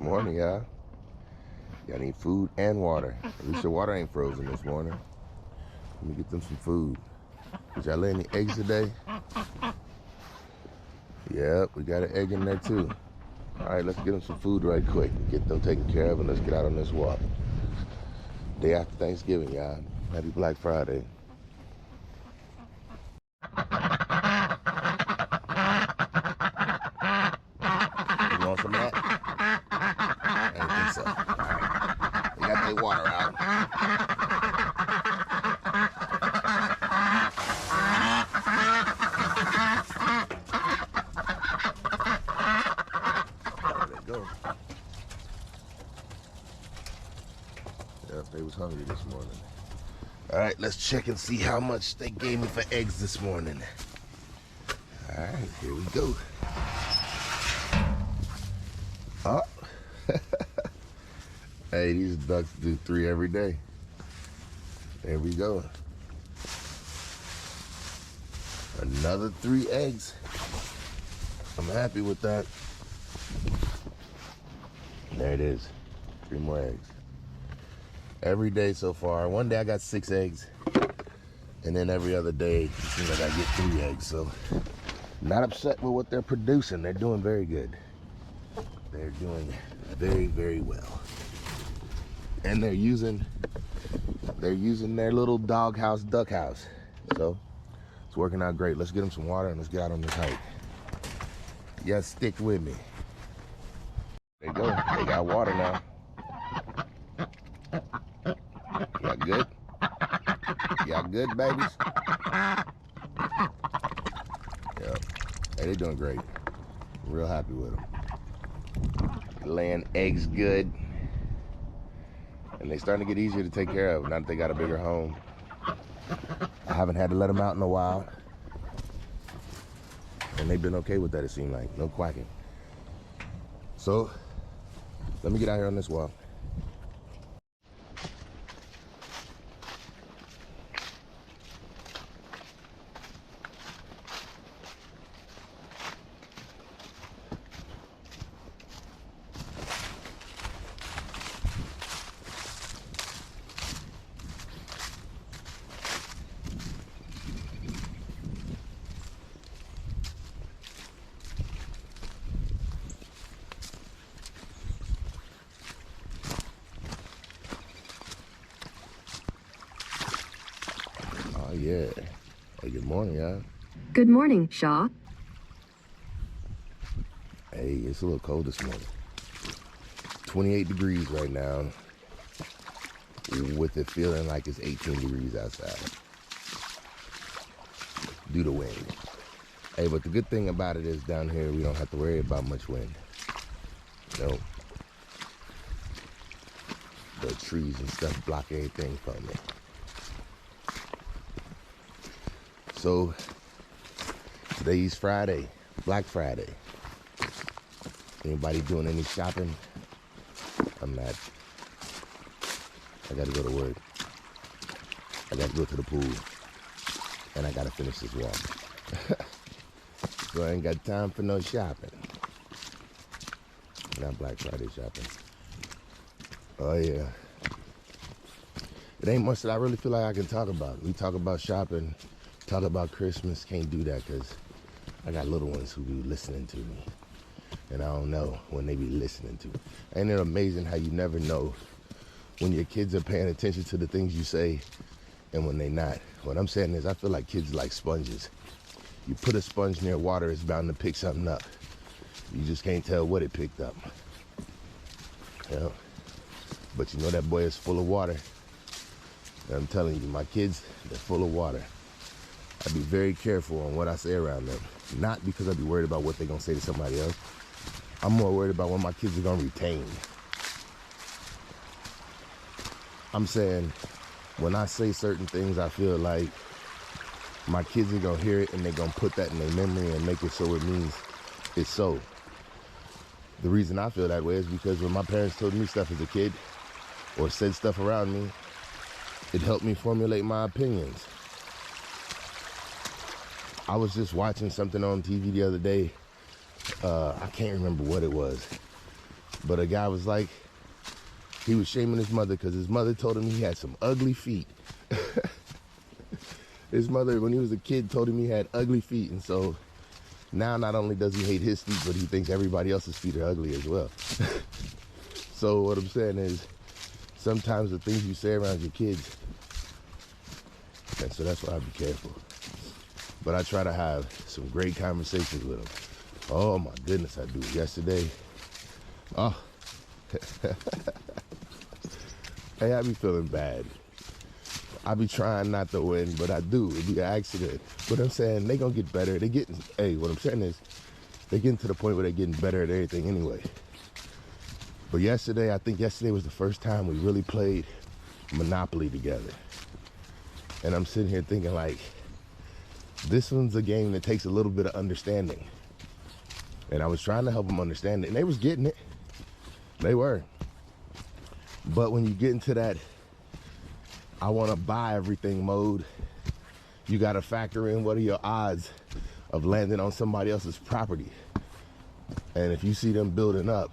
morning, y'all. Y'all need food and water. At least your water ain't frozen this morning. Let me get them some food. Did y'all lay any eggs today? Yep, we got an egg in there too. All right, let's get them some food right quick. Get them taken care of and let's get out on this walk. Day after Thanksgiving, y'all. Happy Black Friday. You want some of that? I don't think so. All right. We got the water out. There they go. Yep, they was hungry this morning. All right, let's check and see how much they gave me for eggs this morning. All right, here we go. Oh. Hey, these ducks do 3 every day. There we go. Another 3 eggs. I'm happy with that. There it is. 3 more eggs. Every day so far. One day I got 6 eggs. And then every other day, it seems like I get 3 eggs. So, not upset with what they're producing. They're doing very good. They're doing very, very well. And they're using their little doghouse, duck house. So, it's working out great. Let's get them some water and let's get out on this hike. Yeah, stick with me. There you go. They got water now. Y'all good? Y'all good, babies? Yep. Hey, they're doing great. Real happy with them. Laying eggs good. And they're starting to get easier to take care of now that they got a bigger home. I haven't had to let them out in a while. And they've been okay with that, it seemed like. No quacking. So, let me get out here on this walk. Oh, yeah. Hey, good morning, y'all. Good morning, Shaw. Hey, it's a little cold this morning. 28 degrees right now, with it feeling like it's 18 degrees outside due to wind. Hey, but the good thing about it is down here we don't have to worry about much wind. No. The trees and stuff block everything from me. So, today's Friday, Black Friday. Anybody doing any shopping? I'm not. I gotta go to work. I gotta go to the pool. And I gotta finish this walk. So I ain't got time for no shopping. Not Black Friday shopping. Oh yeah. It ain't much that I really feel like I can talk about. We talk about shopping, talk about Christmas. Can't do that because I got little ones who be listening to me. And I don't know when they be listening to. Ain't it amazing how you never know when your kids are paying attention to the things you say and when they not? What I'm saying is I feel like kids are like sponges. You put a sponge near water, it's bound to pick something up. You just can't tell what it picked up. You know? But you know that boy is full of water. And I'm telling you, my kids, they're full of water. I be very careful on what I say around them. Not because I be worried about what they're gonna say to somebody else. I'm more worried about what my kids are gonna retain. I'm saying, when I say certain things, I feel like my kids are gonna hear it and they're gonna put that in their memory and make it so it means it's so. The reason I feel that way is because when my parents told me stuff as a kid or said stuff around me, it helped me formulate my opinions. I was just watching something on TV the other day. I can't remember what it was. But a guy was like, he was shaming his mother because his mother told him he had some ugly feet. His mother, when he was a kid, told him he had ugly feet. And so now not only does he hate his feet, but he thinks everybody else's feet are ugly as well. So what I'm saying is, sometimes the things you say around your kids, and so that's why I be careful. But I try to have some great conversations with them. Oh my goodness, I do. Yesterday, oh, hey, I be feeling bad. I be trying not to win, but I do. It'd be an accident. But I'm saying they gonna get better. They getting, hey, what I'm saying is, they getting to the point where they're getting better at everything anyway. But yesterday, I think yesterday was the first time we really played Monopoly together. And I'm sitting here thinking like, this one's a game that takes a little bit of understanding. And I was trying to help them understand it, and they was getting it. They were. But when you get into that I want to buy everything mode, you got to factor in what are your odds of landing on somebody else's property. And if you see them building up,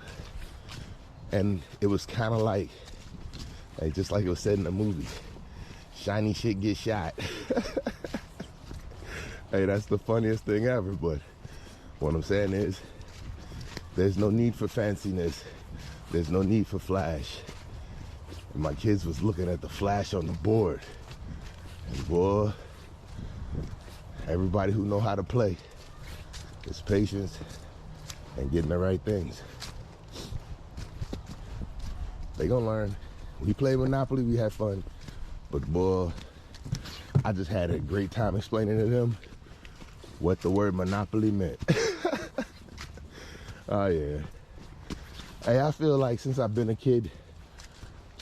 and it was kind of like, hey, just like it was said in the movie, shiny shit get shot. Hey, that's the funniest thing ever. But what I'm saying is, there's no need for fanciness. There's no need for flash. And my kids was looking at the flash on the board. And boy, everybody who know how to play is patience and getting the right things. They gonna learn. We played Monopoly, we had fun. But boy, I just had a great time explaining to them what the word Monopoly meant. Oh yeah. Hey, I feel like since I've been a kid,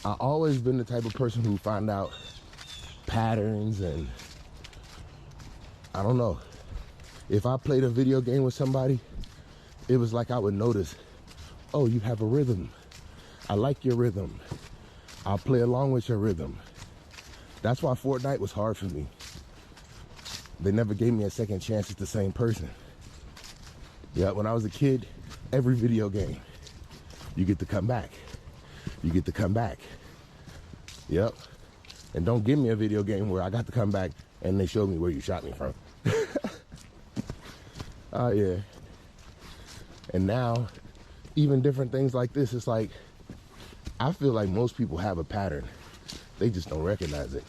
I've always been the type of person who found out patterns, and I don't know. If I played a video game with somebody, it was like I would notice, oh, you have a rhythm. I like your rhythm. I'll play along with your rhythm. That's why Fortnite was hard for me. They never gave me a second chance at the same person. Yeah, when I was a kid, every video game, you get to come back. You get to come back. Yep. And don't give me a video game where I got to come back and they showed me where you shot me from. Oh, yeah. And now, even different things like this, it's like, I feel like most people have a pattern. They just don't recognize it.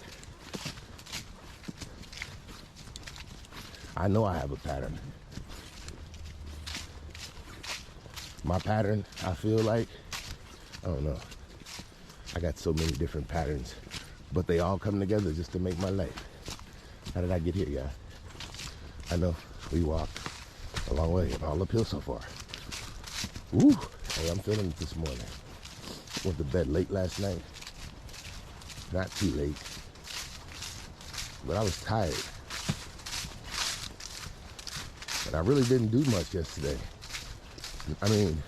I know I have a pattern. My pattern, I feel like, I don't know. I got so many different patterns, but they all come together just to make my life. How did I get here, y'all? I know we walked a long way and all uphill so far. Ooh, hey, I'm feeling it this morning. Went to bed late last night. Not too late, but I was tired. And I really didn't do much yesterday. I mean,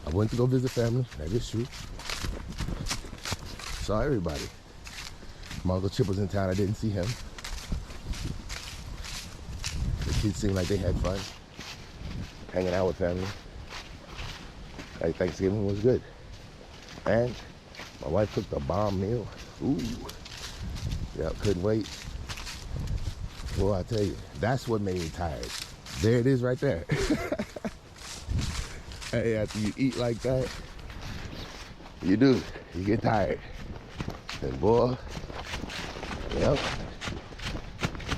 I went to go visit family, that is true. Saw everybody. My Uncle Chip was in town, I didn't see him. The kids seemed like they had fun, hanging out with family. Like Thanksgiving was good. And my wife cooked a bomb meal. Ooh. Yep, couldn't wait. Boy, I tell you, that's what made me tired. There it is right there. Hey, after you eat like that, you get tired. And boy, yep.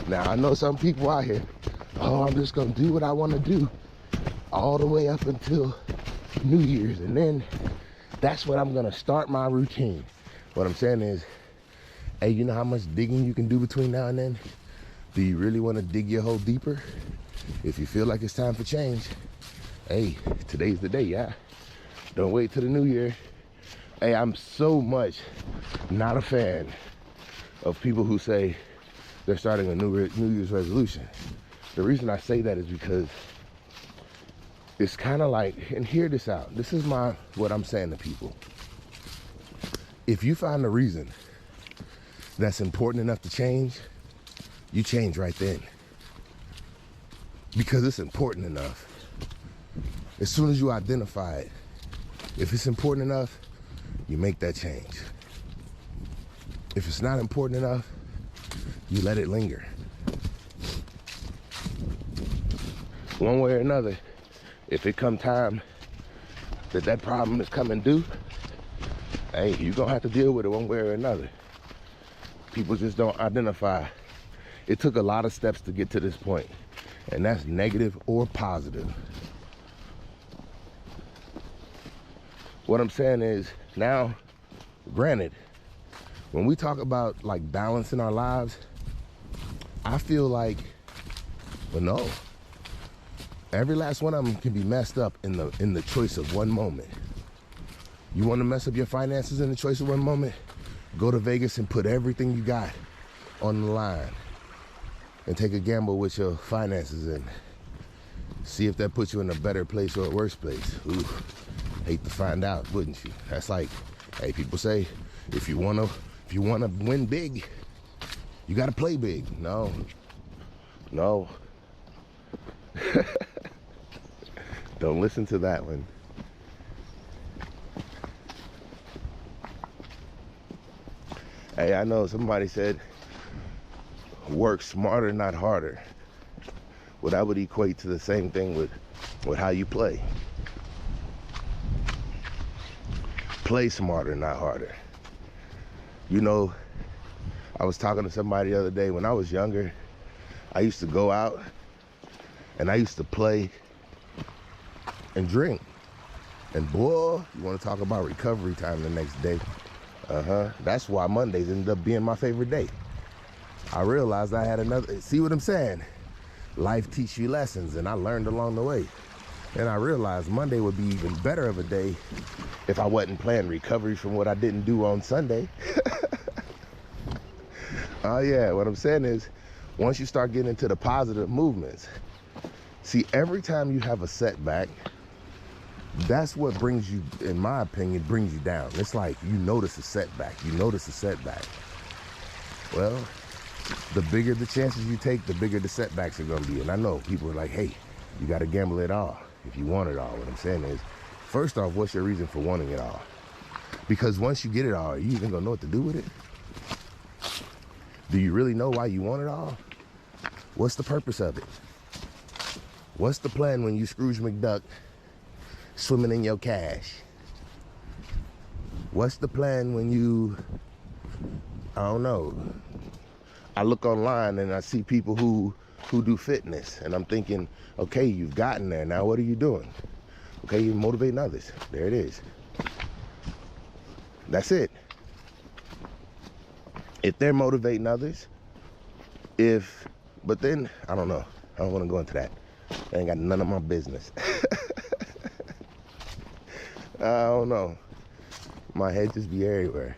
Now I know some people out here, oh, I'm just gonna do what I wanna do all the way up until New Year's, and then that's when I'm gonna start my routine. What I'm saying is, hey, you know how much digging you can do between now and then? Do you really wanna dig your hole deeper? If you feel like it's time for change, hey, today's the day, yeah. Don't wait till the new year. Hey, I'm so much not a fan of people who say they're starting a New Year's resolution. The reason I say that is because it's kind of like, and hear this out. This is what I'm saying to people. If you find a reason that's important enough to change, you change right then. Because it's important enough. As soon as you identify it, If it's important enough, you make that change. If it's not important enough, you let it linger. One way or another, if it come time that problem is coming due, hey, you're gonna have to deal with it one way or another. People just don't identify. It took a lot of steps to get to this point, and that's negative or positive. What I'm saying is, now, granted, when we talk about like balance in our lives, I feel like, well, no, every last one of them can be messed up in the choice of one moment. You want to mess up your finances in the choice of one moment? Go to Vegas and put everything you got on the line and take a gamble with your finances and see if that puts you in a better place or a worse place. Ooh, hate to find out, wouldn't you? That's like, hey, people say, if you wanna win big, you gotta play big. No. Don't listen to that one. Hey, I know somebody said, work smarter, not harder. Well, that would equate to the same thing with how you play. Play smarter, not harder. You know, I was talking to somebody the other day. When I was younger, I used to go out and I used to play and drink. And boy, you want to talk about recovery time the next day. That's why Mondays ended up being my favorite day. I realized I had another, see what I'm saying? Life teach you lessons, and I learned along the way. And I realized Monday would be even better of a day if I wasn't playing recovery from what I didn't do on Sunday. Oh yeah, what I'm saying is, once you start getting into the positive movements, see, every time you have a setback, that's what brings you, in my opinion, brings you down. It's like you notice a setback. Well, the bigger the chances you take, the bigger the setbacks are going to be. And I know people are like, hey, you got to gamble it all if you want it all. What I'm saying is, first off, what's your reason for wanting it all? Because once you get it all, are you even going to know what to do with it? Do you really know why you want it all? What's the purpose of it? What's the plan when you Scrooge McDuck swimming in your cash? What's the plan when you, I don't know, I look online and I see people who do fitness, and I'm thinking, okay, you've gotten there, now what are you doing? Okay, you're motivating others. There it is. That's it. If they're motivating others, but then, I don't know, I don't want to go into that. That ain't got none of my business. I don't know. My head just be everywhere.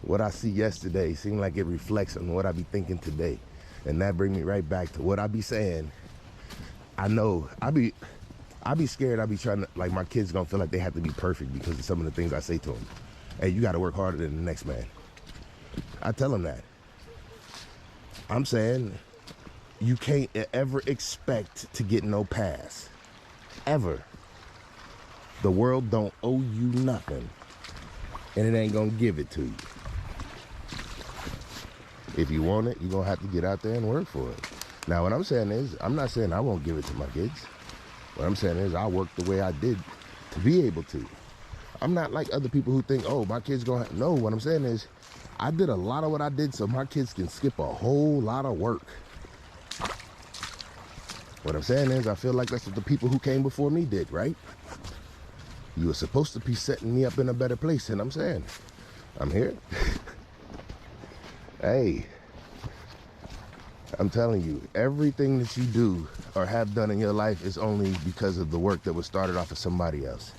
What I see yesterday seemed like it reflects on what I be thinking today. And that brings me right back to what I be saying. I know, I be scared. I be trying to, like, my kids gonna feel like they have to be perfect because of some of the things I say to them. Hey, you gotta work harder than the next man. I tell them that. I'm saying, you can't ever expect to get no pass. Ever. The world don't owe you nothing, and it ain't gonna give it to you. If you want it, you're gonna have to get out there and work for it. Now, what I'm saying is, I'm not saying I won't give it to my kids. What I'm saying is, I work the way I did to be able to. I'm not like other people who think, oh, my kids gonna have, no, what I'm saying is, I did a lot of what I did so my kids can skip a whole lot of work. What I'm saying is, I feel like that's what the people who came before me did, right? You were supposed to be setting me up in a better place, and I'm saying, I'm here. Hey, I'm telling you, everything that you do or have done in your life is only because of the work that was started off of somebody else.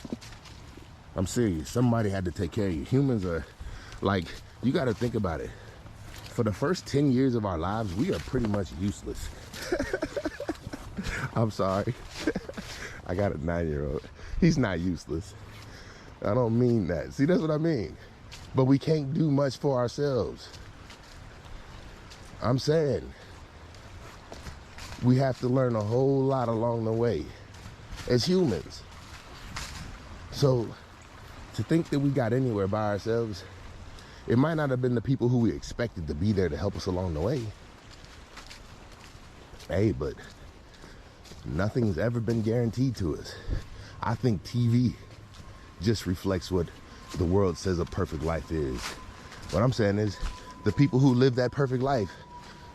I'm serious. Somebody had to take care of you. Humans are, like, you got to think about it. For the first 10 years of our lives, we are pretty much useless. I'm sorry. I got a 9-year-old. He's not useless. I don't mean that. See, that's what I mean. But we can't do much for ourselves. I'm saying we have to learn a whole lot along the way as humans. So to think that we got anywhere by ourselves, it might not have been the people who we expected to be there to help us along the way. Hey, but nothing's ever been guaranteed to us. I think TV just reflects what the world says a perfect life is. What I'm saying is, the people who live that perfect life,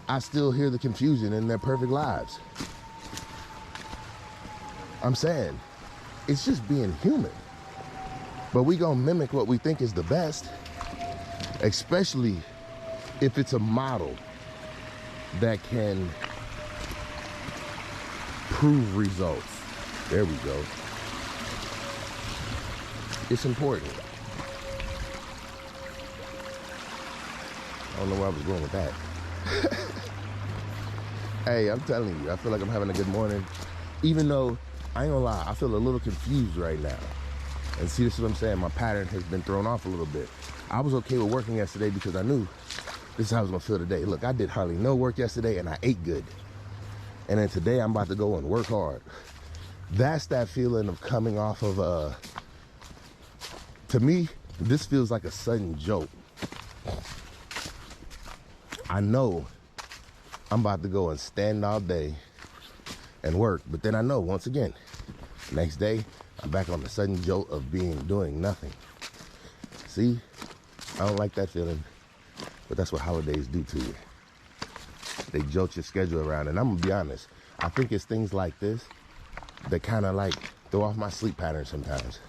I still hear the confusion in their perfect lives. I'm saying, it's just being human. But we gonna mimic what we think is the best, especially if it's a model that can prove results. There we go. It's important. I don't know where I was going with that. Hey, I'm telling you, I feel like I'm having a good morning. Even though, I ain't gonna lie, I feel a little confused right now. And see, this is what I'm saying, my pattern has been thrown off a little bit. I was okay with working yesterday because I knew this is how I was gonna feel today. Look, I did hardly no work yesterday and I ate good. And then today I'm about to go and work hard. That's that feeling of coming off of, to me, this feels like a sudden jolt. I know I'm about to go and stand all day and work, but then I know, once again, next day, I'm back on the sudden jolt of doing nothing. See, I don't like that feeling, but that's what holidays do to you. They jolt your schedule around, and I'm gonna be honest, I think it's things like this that kind of like throw off my sleep pattern sometimes.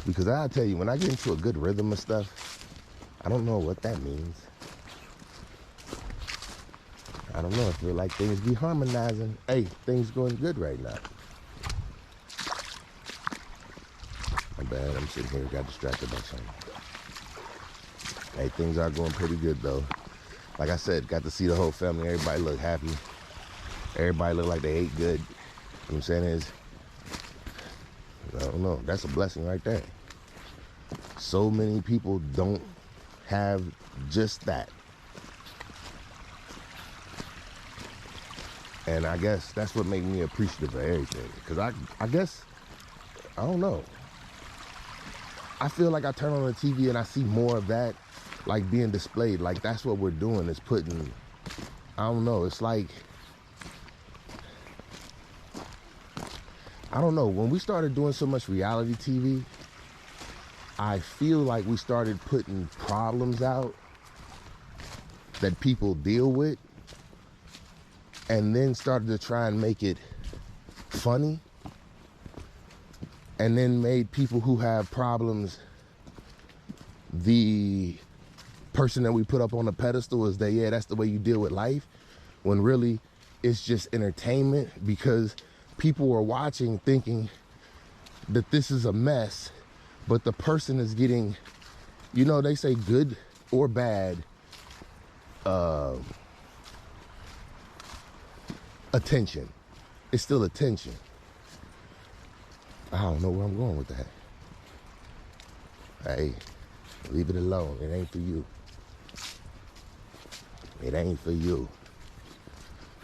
Because I'll tell you, when I get into a good rhythm of stuff, I don't know what that means. I don't know, I feel like things be harmonizing. Hey, things going good right now. My bad, I'm sitting here, got distracted by something. Hey, things are going pretty good though. Like I said, got to see the whole family, everybody look happy. Everybody look like they ate good. You know what I'm saying is, I don't know, that's a blessing right there. So many people don't have just that. And I guess that's what made me appreciative of everything. Because I guess, I don't know. I feel like I turn on the TV and I see more of that, like being displayed. Like that's what we're doing, is putting, I don't know, it's like, I don't know. When we started doing so much reality TV, I feel like we started putting problems out that people deal with, and then started to try and make it funny, and then made people who have problems the person that we put up on the pedestal is that, yeah, that's the way you deal with life, when really it's just entertainment, because people are watching thinking that this is a mess, but the person is getting, you know, they say good or bad attention. It's still attention. I don't know where I'm going with that. Hey, leave it alone. It ain't for you. It ain't for you.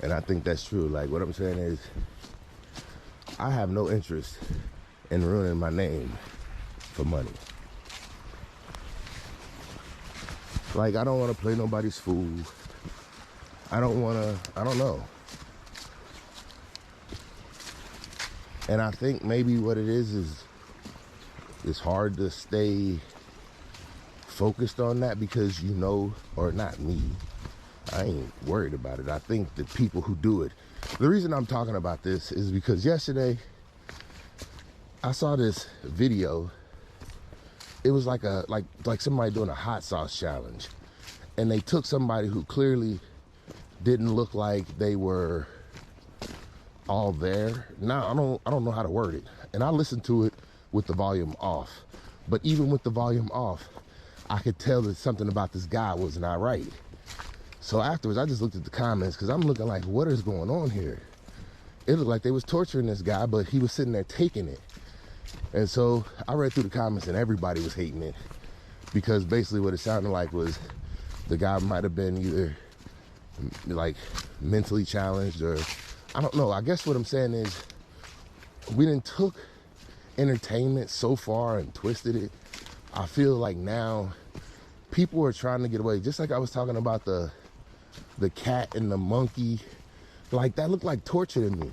And I think that's true. Like, what I'm saying is, I have no interest in ruining my name for money. Like, I don't want to play nobody's fool. I don't know. And I think maybe what it is it's hard to stay focused on that because, you know, or not me, I ain't worried about it. I think that people who do it, the reason I'm talking about this is because yesterday I saw this video. It was like somebody doing a hot sauce challenge, and they took somebody who clearly didn't look like they were all there. Now I don't know how to word it, and I listened to it with the volume off, but even with the volume off, I could tell that something about this guy was not right. So afterwards, I just looked at the comments, because I'm looking like, what is going on here? It looked like they was torturing this guy, but he was sitting there taking it. And so I read through the comments, and everybody was hating it, because basically what it sounded like was the guy might have been either like mentally challenged, or I don't know. I guess what I'm saying is, we done took entertainment so far and twisted it. I feel like now people are trying to get away. Just like I was talking about the cat and the monkey, like that looked like torture to me.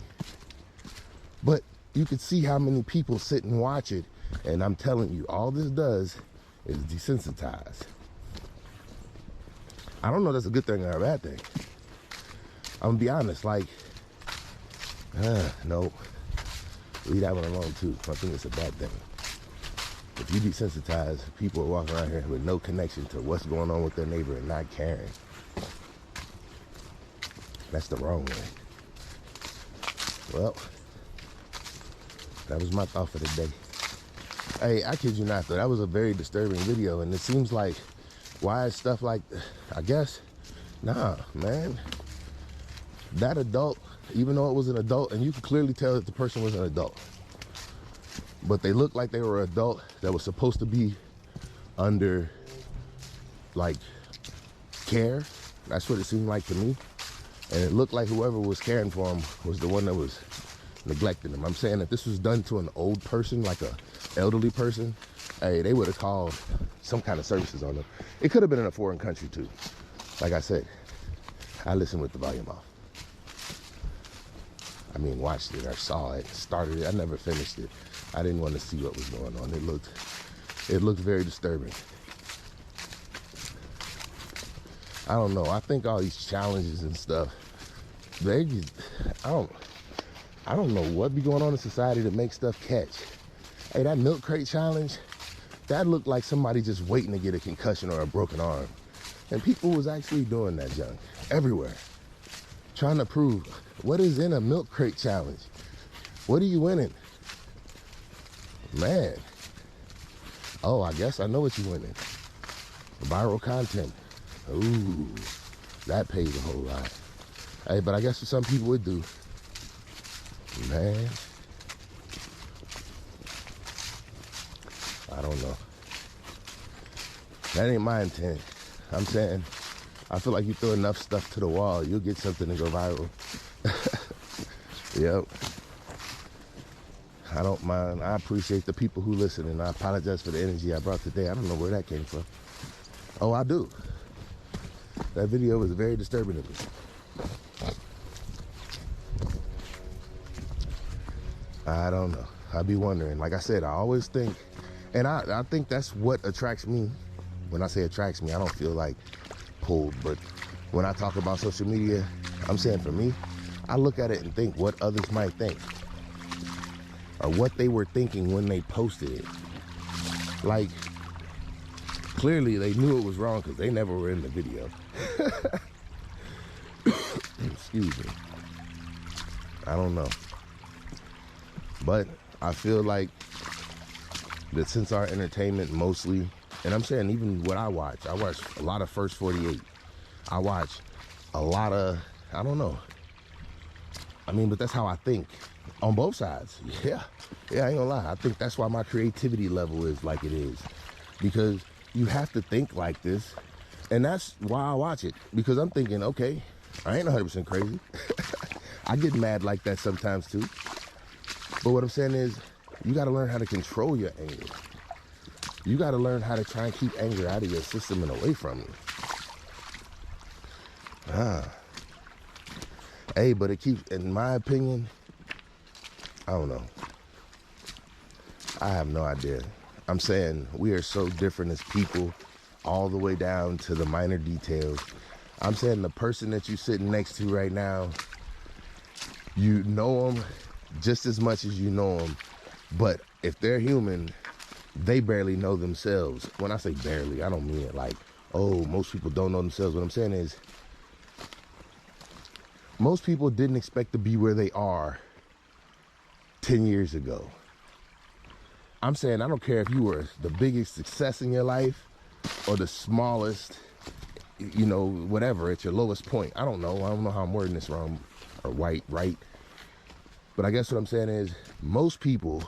But you could see how many people sit and watch it, and I'm telling you, all this does is desensitize. I don't know if that's a good thing or a bad thing. I'm gonna be honest, like, no, leave that one alone too. I think it's a bad thing. If you desensitize, people are walking around here with no connection to what's going on with their neighbor and not caring. That's the wrong way. Well, that was my thought for the day. Hey, I kid you not though, that was a very disturbing video, and it seems like, why is stuff like, I guess, nah, man. That adult, even though it was an adult, and you could clearly tell that the person was an adult, but they looked like they were an adult that was supposed to be under, like, care. That's what it seemed like to me. And it looked like whoever was caring for him was the one that was neglecting him. I'm saying that this was done to an old person, like a elderly person, hey, they would have called some kind of services on them. It could have been in a foreign country too. Like I said, I listened with the volume off. I mean, watched it or saw it, started it. I never finished it. I didn't want to see what was going on. It looked very disturbing. I don't know. I think all these challenges and stuff, I don't know what be going on in society to make stuff catch. Hey, that milk crate challenge, that looked like somebody just waiting to get a concussion or a broken arm. And people was actually doing that junk everywhere. Trying to prove what is in a milk crate challenge. What are you winning? Man. Oh, I guess I know what you're winning. Viral content. Ooh, that pays a whole lot. Hey, but I guess for some people it do. Man. I don't know. That ain't my intent. I'm saying, I feel like you throw enough stuff to the wall, you'll get something to go viral. Yep. I don't mind. I appreciate the people who listen, and I apologize for the energy I brought today. I don't know where that came from. Oh, I do. That video was very disturbing to me. I don't know. I be wondering. Like I said, I always think, and I think that's what attracts me. When I say attracts me, I don't feel like pulled, but when I talk about social media, I'm saying for me, I look at it and think what others might think, or what they were thinking when they posted it. Like, clearly they knew it was wrong because they never were in the video. Excuse me. I don't know. But I feel like that since our entertainment mostly, and I'm saying even what I watch a lot of First 48. I watch a lot of, I don't know. I mean, but that's how I think on both sides. Yeah, I ain't gonna lie. I think that's why my creativity level is like it is, because you have to think like this. And that's why I watch it, because I'm thinking, okay, I ain't 100% crazy. I get mad like that sometimes too. But what I'm saying is, you gotta learn how to control your anger. You gotta learn how to try and keep anger out of your system and away from you. Hey, but it keeps, in my opinion, I don't know. I have no idea. I'm saying we are so different as people, all the way down to the minor details. I'm saying the person that you're sitting next to right now, you know them just as much as you know them, but if they're human, they barely know themselves. When I say barely, I don't mean it like, oh, most people don't know themselves. What I'm saying is, most people didn't expect to be where they are 10 years ago. I'm saying, I don't care if you were the biggest success in your life or the smallest, you know, whatever, at your lowest point. I don't know how I'm wording this wrong or right. But I guess what I'm saying is, most people,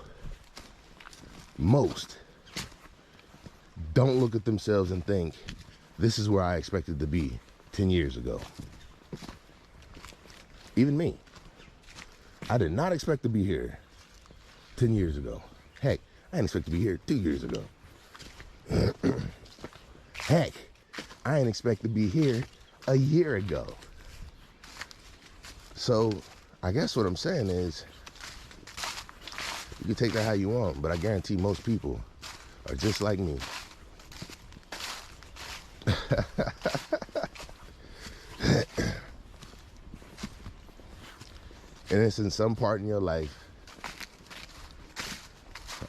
don't look at themselves and think, this is where I expected to be 10 years ago. Even me. I did not expect to be here 10 years ago. Heck, I didn't expect to be here 2 years ago. Heck, I didn't expect to be here a year ago. So I guess what I'm saying is, you can take that how you want, but I guarantee most people are just like me. And it's in some part in your life.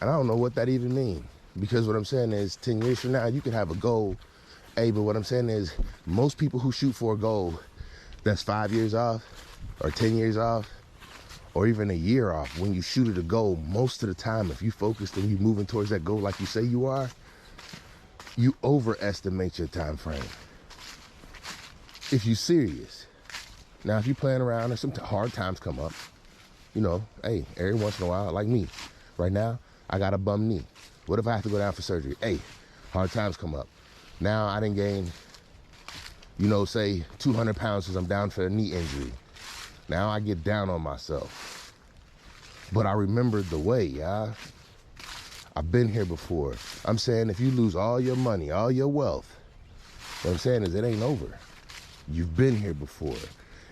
And I don't know what that even means. Because what I'm saying is 10 years from now, you could have a goal. Hey, but what I'm saying is most people who shoot for a goal that's 5 years off or 10 years off or even a year off, when you shoot at a goal, most of the time, if you focused and you moving towards that goal like you say you are, you overestimate your time frame. If you're serious. Now, if you're playing around and some hard times come up, you know, hey, every once in a while, like me, right now, I got a bum knee. What if I have to go down for surgery? Hey, hard times come up. Now I didn't gain, you know, say 200 pounds because I'm down for a knee injury. Now I get down on myself. But I remembered the way, yeah. I've been here before. I'm saying if you lose all your money, all your wealth, what I'm saying is it ain't over. You've been here before.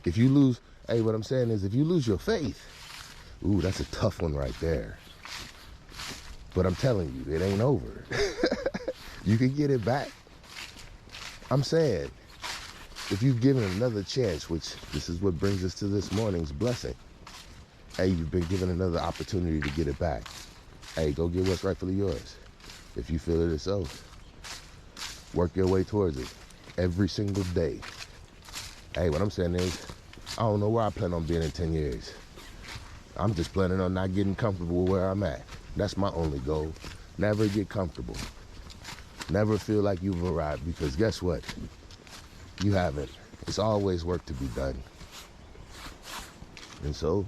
If you lose, hey, what I'm saying is if you lose your faith, ooh, that's a tough one right there. But I'm telling you, it ain't over. You can get it back. I'm saying, if you've given another chance, which this is what brings us to this morning's blessing. Hey, you've been given another opportunity to get it back. Hey, go get what's rightfully yours. If you feel it is so, work your way towards it every single day. Hey, what I'm saying is, I don't know where I plan on being in 10 years. I'm just planning on not getting comfortable where I'm at. That's my only goal. Never get comfortable. Never feel like you've arrived, because guess what? You haven't. It's always work to be done. And so,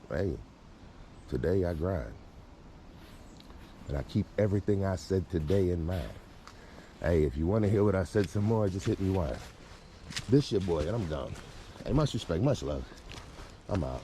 hey, today I grind. And I keep everything I said today in mind. Hey, if you want to hear what I said some more, just hit rewind. This your boy, and I'm gone. Hey, much respect, much love. I'm out.